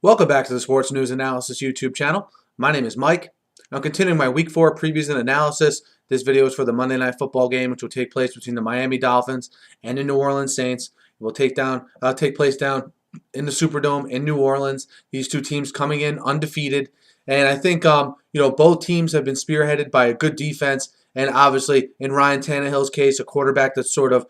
Welcome back to the Sports News Analysis YouTube channel. My name is Mike. I'm continuing my Week 4 previews and analysis. This video is for the Monday Night Football game, which will take place between the Miami Dolphins and the New Orleans Saints. It will take place down in the Superdome in New Orleans. These two teams coming in undefeated, and I think both teams have been spearheaded by a good defense, and obviously in Ryan Tannehill's case, a quarterback that's sort of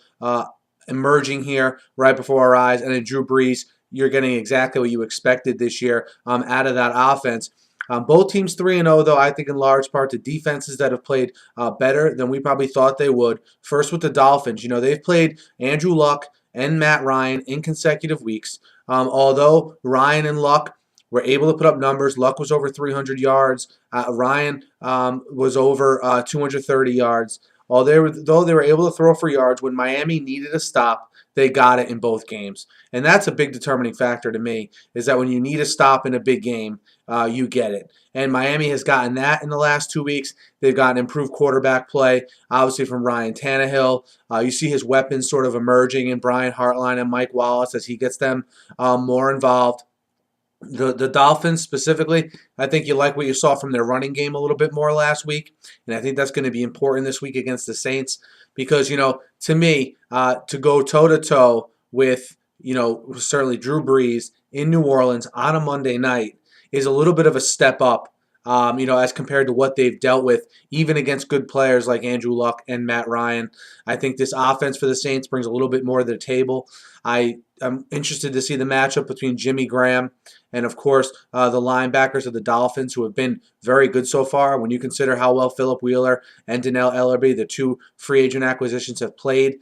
emerging here right before our eyes, and in Drew Brees, you're getting exactly what you expected this year out of that offense. Both teams 3-0, though, I think in large part to defenses that have played better than we probably thought they would. First with the Dolphins. They've played Andrew Luck and Matt Ryan in consecutive weeks. Although Ryan and Luck were able to put up numbers. Luck was over 300 yards. Ryan was over 230 yards. Though they were able to throw for yards, when Miami needed a stop, they got it in both games. And that's a big determining factor to me, is that when you need a stop in a big game, you get it. And Miami has gotten that in the last 2 weeks. They've gotten improved quarterback play, obviously from Ryan Tannehill. You see his weapons sort of emerging in Brian Hartline and Mike Wallace as he gets them more involved. The Dolphins specifically, I think you like what you saw from their running game a little bit more last week, and I think that's going to be important this week against the Saints because, to me, to go toe-to-toe with, certainly Drew Brees in New Orleans on a Monday night is a little bit of a step up, as compared to what they've dealt with, even against good players like Andrew Luck and Matt Ryan. I think this offense for the Saints brings a little bit more to the table. I'm interested to see the matchup between Jimmy Graham and, of course, the linebackers of the Dolphins, who have been very good so far. When you consider how well Philip Wheeler and Donnell Ellerbe, the two free agent acquisitions, have played,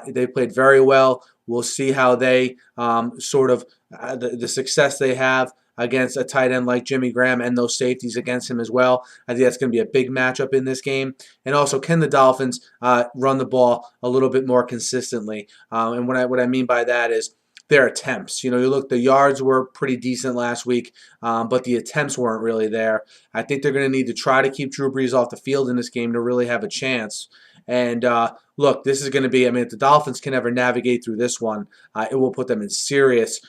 they've played very well. We'll see how they the success they have against a tight end like Jimmy Graham and those safeties against him as well. I think that's going to be a big matchup in this game. And also, can the Dolphins run the ball a little bit more consistently? And what I mean by that is their attempts. You look, the yards were pretty decent last week, but the attempts weren't really there. I think they're going to need to try to keep Drew Brees off the field in this game to really have a chance. And look, this is going to be, if the Dolphins can ever navigate through this one, it will put them in serious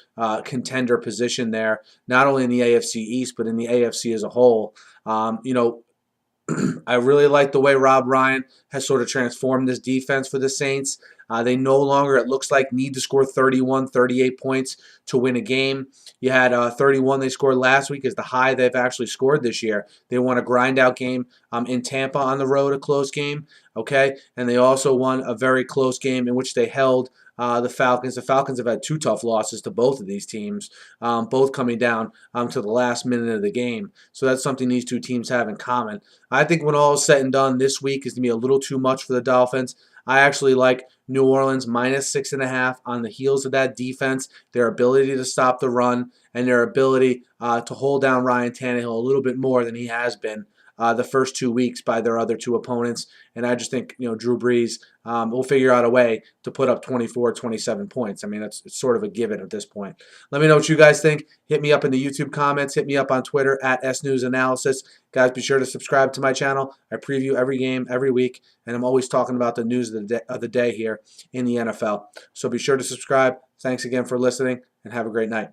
contender position there, not only in the AFC East, but in the AFC as a whole. I really like the way Rob Ryan has sort of transformed this defense for the Saints. They no longer, it looks like, need to score 31, 38 points to win a game. You had 31 they scored last week is the high they've actually scored this year. They won a grind-out game in Tampa on the road, a close game, okay? And they also won a very close game in which they held the Falcons. The Falcons have had two tough losses to both of these teams, both coming down to the last minute of the game. So that's something these two teams have in common. I think when all is said and done, this week is going to be a little too much for the Dolphins. I actually like New Orleans minus 6.5 on the heels of that defense, their ability to stop the run, and their ability to hold down Ryan Tannehill a little bit more than he has been the first 2 weeks by their other two opponents. And I just think, Drew Brees will figure out a way to put up 24, 27 points. It's sort of a given at this point. Let me know what you guys think. Hit me up in the YouTube comments. Hit me up on Twitter at SNewsAnalysis. Guys, be sure to subscribe to my channel. I preview every game every week, and I'm always talking about the news of the day here in the NFL. So be sure to subscribe. Thanks again for listening, and have a great night.